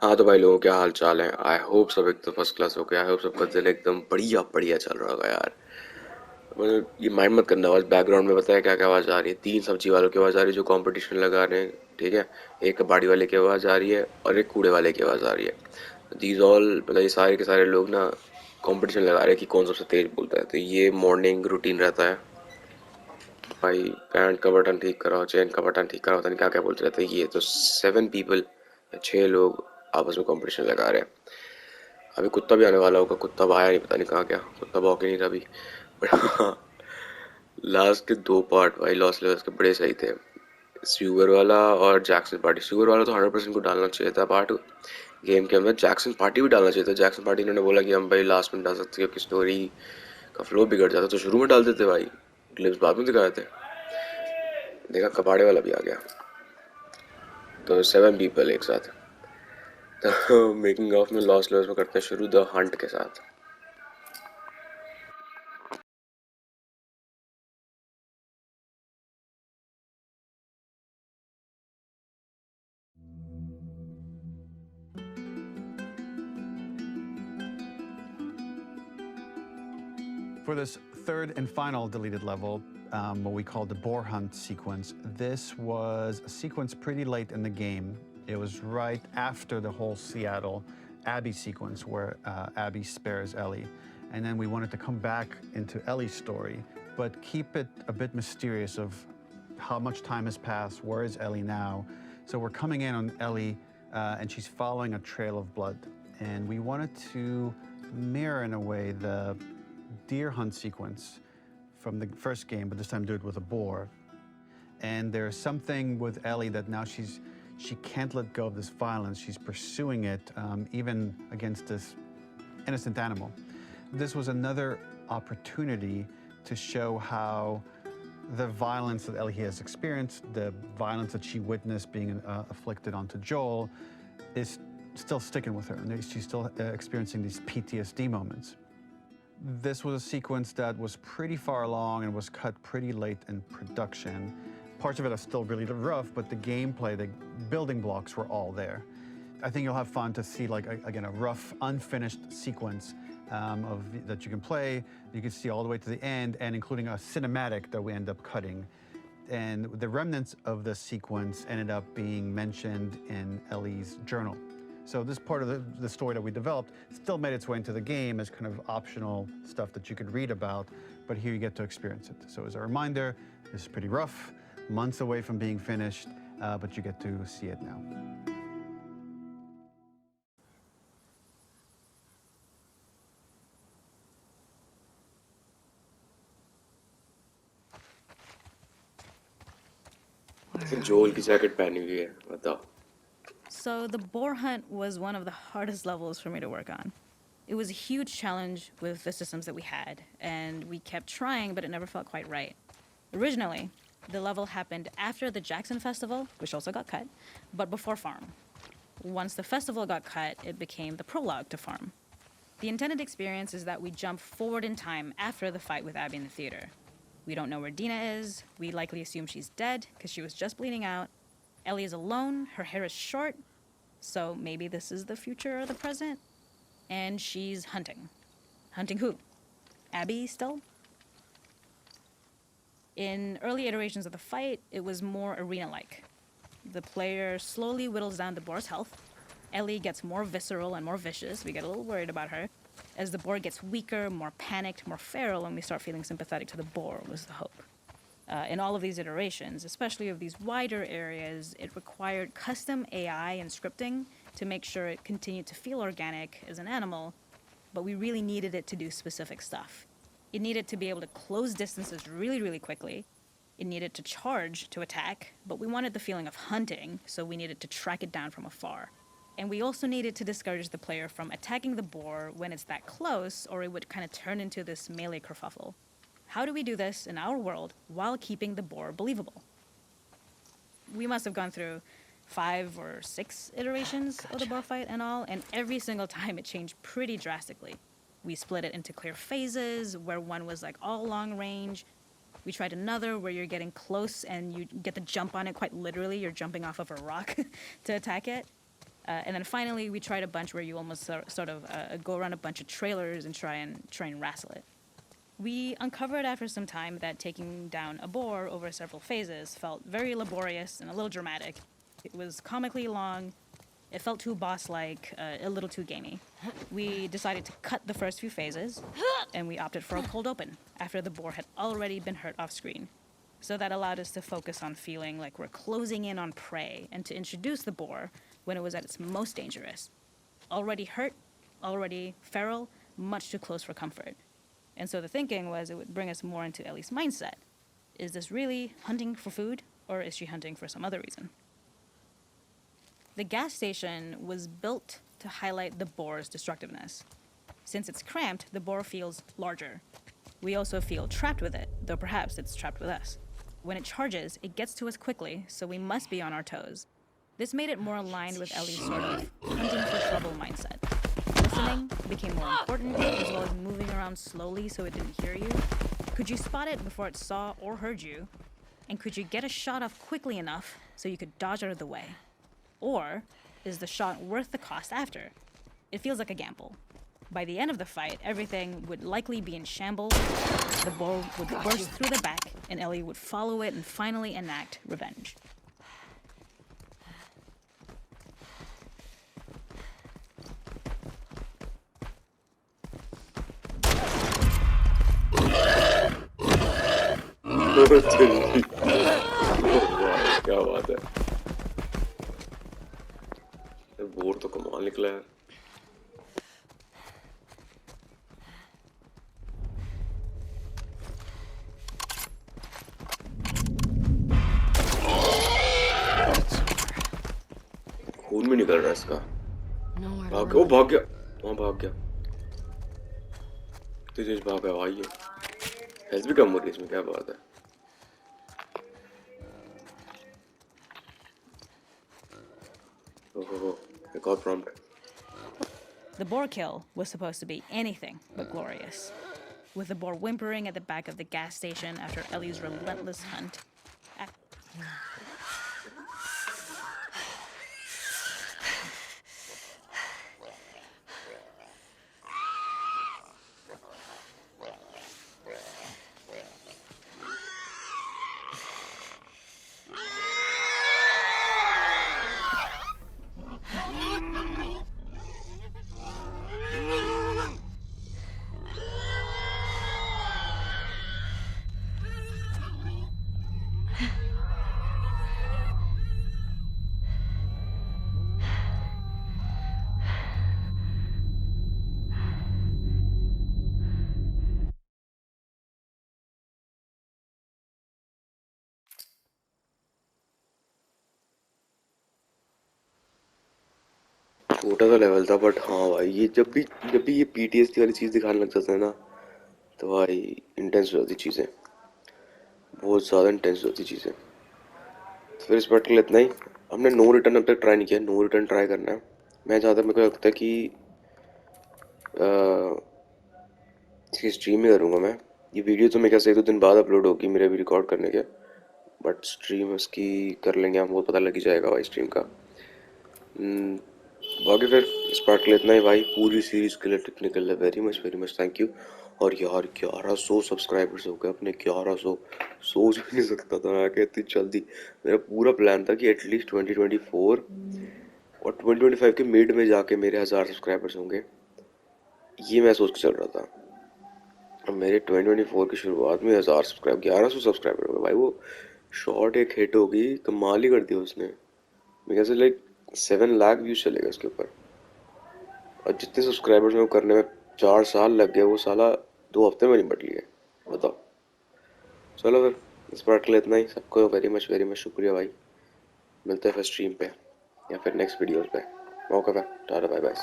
हाँ तो भाई लोगों क्या हाल चाल है। आई होप सब एकदम फर्स्ट क्लास हो गया। आई होप सबका दिल एकदम बढ़िया बढ़िया चल रहा होगा यार। मतलब ये माइंड मत करना, बस बैकग्राउंड में पता है क्या क्या आवाज़ आ रही है। 3 सब्जी वालों की आवाज़ आ रही है जो कंपटीशन लगा रहे हैं, ठीक है। एक कबाड़ी वाले की आवाज़ आ रही है और एक कूड़े वाले की आवाज़ आ रही है। दीज ऑल मतलब ये सारे के सारे लोग ना कंपटीशन लगा रहे हैं कि कौन सबसे तेज बोलता है। तो ये मॉर्निंग रूटीन रहता है भाई। पैंट का बटन ठीक कराओ, चेन का बटन ठीक कराओ, पता नहीं क्या क्या बोलते रहते हैं। ये तो 7 पीपल या 6 लोग आपस में कंपटीशन लगा रहे हैं। अभी कुत्ता भी आने वाला होगा, कुत्ता अब आया नहीं, पता नहीं कहाँ गया, कुत्ता भौंक ही नहीं रहा अभी। बट हाँ, लास्ट के 2 पार्ट भाई लॉस लेवल्स के बड़े सही थे। स्यूगर वाला और जैक्सन पार्टी। स्यूगर वाला तो 100% को डालना चाहिए था पार्ट गेम के अंदर। जैक्सन पार्टी भी डालना चाहिए था। जैक्सन पार्टी इन्होंने बोला कि हम भाई लास्ट में डाल सकते हैं क्योंकि स्टोरी का फ्लो बिगड़ जाता, तो शुरू में डाल देते भाई, क्लिप्स बाद में दिखाए थे। देखा कबाड़े वाला भी आ गया, तो 7 पीपल एक साथ। तो मेकिंग ऑफ में लॉस लेवल्स में करते हैं शुरू द हंट के साथ। For this third and final deleted level, what we call the boar hunt sequence, this was a sequence pretty late in the game. It was right after the whole Seattle Abby sequence where Abby spares Ellie. And then we wanted to come back into Ellie's story, but keep it a bit mysterious of how much time has passed, where is Ellie now? So we're coming in on Ellie and she's following a trail of blood. And we wanted to mirror in a way the deer hunt sequence from the first game, but this time do it with a boar. And there's something with Ellie that now she can't let go of this violence. She's pursuing it, even against this innocent animal. This was another opportunity to show how the violence that Ellie has experienced, the violence that she witnessed being afflicted onto Joel, is still sticking with her, and she's still experiencing these PTSD moments. This was a sequence that was pretty far along and was cut pretty late in production. Parts of it are still really rough, but the gameplay, the building blocks were all there. I think you'll have fun to see, like, again, a rough, unfinished sequence that you can play. You can see all the way to the end, and including a cinematic that we end up cutting. And the remnants of the sequence ended up being mentioned in Ellie's journal. So this part of the story that we developed still made its way into the game as kind of optional stuff that you could read about, but here you get to experience it. So as a reminder, this is pretty rough, months away from being finished, but you get to see it now. जोल की jacket पहनी हुई है, बताओ। So the boar hunt was one of the hardest levels for me to work on. It was a huge challenge with the systems that we had, and we kept trying, but it never felt quite right. Originally, the level happened after the Jackson Festival, which also got cut, but before Farm. Once the festival got cut, it became the prologue to Farm. The intended experience is that we jump forward in time after the fight with Abby in the theater. We don't know where Dina is. We likely assume she's dead because she was just bleeding out. Ellie is alone. Her hair is short. So maybe this is the future or the present. And she's hunting. Hunting who? Abby still? In early iterations of the fight, it was more arena-like. The player slowly whittles down the boar's health. Ellie gets more visceral and more vicious. We get a little worried about her. As the boar gets weaker, more panicked, more feral, and we start feeling sympathetic to the boar, was the hope. In all of these iterations, especially of these wider areas, it required custom AI and scripting to make sure it continued to feel organic as an animal, but we really needed it to do specific stuff. It needed to be able to close distances really, really quickly. It needed to charge to attack, but we wanted the feeling of hunting, so we needed to track it down from afar. And we also needed to discourage the player from attacking the boar when it's that close, or it would kind of turn into this melee kerfuffle. How do we do this in our world while keeping the boar believable? We must have gone through 5 or 6 iterations of the boar fight and all, and every single time it changed pretty drastically. We split it into clear phases, where one was like all long range. We tried another where you're getting close and you get to jump on it quite literally. You're jumping off of a rock to attack it. And then finally, we tried a bunch where you almost sort of go around a bunch of trailers and try and wrestle it. We uncovered after some time that taking down a boar over several phases felt very laborious and a little dramatic. It was comically long, it felt too boss-like, a little too gamey. We decided to cut the first few phases, and we opted for a cold open after the boar had already been hurt off screen. So that allowed us to focus on feeling like we're closing in on prey and to introduce the boar when it was at its most dangerous. Already hurt, already feral, much too close for comfort. And so the thinking was it would bring us more into Ellie's mindset. Is this really hunting for food, or is she hunting for some other reason? The gas station was built to highlight the boar's destructiveness. Since it's cramped, the boar feels larger. We also feel trapped with it, though perhaps it's trapped with us. When it charges, it gets to us quickly, so we must be on our toes. This made it more aligned with Ellie's sort of hunting for trouble mindset. Listening became more important, as well as moving around slowly so it didn't hear you. Could you spot it before it saw or heard you? And could you get a shot off quickly enough so you could dodge out of the way? Or is the shot worth the cost after? It feels like a gamble. By the end of the fight, everything would likely be in shambles, the boar would burst through the back, and Ellie would follow it and finally enact revenge. क्या बात है, bore तो कमाल निकला यार। खून भी निकल रहा है इसका। भाग, ओ भाग गया, वहाँ भाग गया, तेज भाग गया भाई। ये हेल्थ भी कम हो रही है इसमें, क्या बात है। ओहो, एक और prompt. The boar kill was supposed to be anything but glorious. With the boar whimpering at the back of the gas station after Ellie's relentless hunt. छोटा सा लेवल था, बट हाँ भाई, ये जब भी ये पीटीएसडी वाली चीज़ दिखाने लग जाता है ना, तो भाई इंटेंस हो जाती चीज़ें, बहुत ज़्यादा इंटेंस होती चीज़ें। तो फिर इस पार्ट के लिए इतना ही। हमने नो रिटर्न अब तक ट्राई नहीं किया, नो रिटर्न ट्राई करना है। मैं जहाँ तक मेरे को लगता है कि इसकी स्ट्रीम ही करूँगा मैं। ये वीडियो तो मेरे ख्याल से 1-2 दिन बाद अपलोड होगी मेरे भी रिकॉर्ड करने के, बट स्ट्रीम उसकी कर लेंगे हम, वो पता लग ही जाएगा भाई स्ट्रीम का। बाकी फिर इस पार्ट के लिए इतना ही भाई। पूरी सीरीज के लिए टेक्निकल है, वेरी मच थैंक यू। और यार 1100 सब्सक्राइबर्स हो गए अपने, 1100, सोच भी नहीं सकता था मैं कि इतनी जल्दी। मेरा पूरा प्लान था कि एटलीस्ट 2024 और 2025 के मिड में जाके मेरे 1000 सब्सक्राइबर्स होंगे, ये मैं सोच के चल रहा था। अब मेरे 2024 की शुरुआत में 1100 सब्सक्राइबर हो गए भाई। वो शॉर्ट एक हिट होगी, कमाल ही कर दिया उसने। मेरे से लाइक 7 लाख व्यूज चलेगा उसके ऊपर, और जितने सब्सक्राइबर्स में करने में 4 साल लग गए, वो साला 2 हफ्ते में निपट लिए। बताओ। चलो फिर इस पार्ट के लिए इतना ही। सबको वेरी मच शुक्रिया भाई। मिलते हैं फिर स्ट्रीम पे या फिर नेक्स्ट वीडियोस पे। मौका पे टाटा, बाय बाय।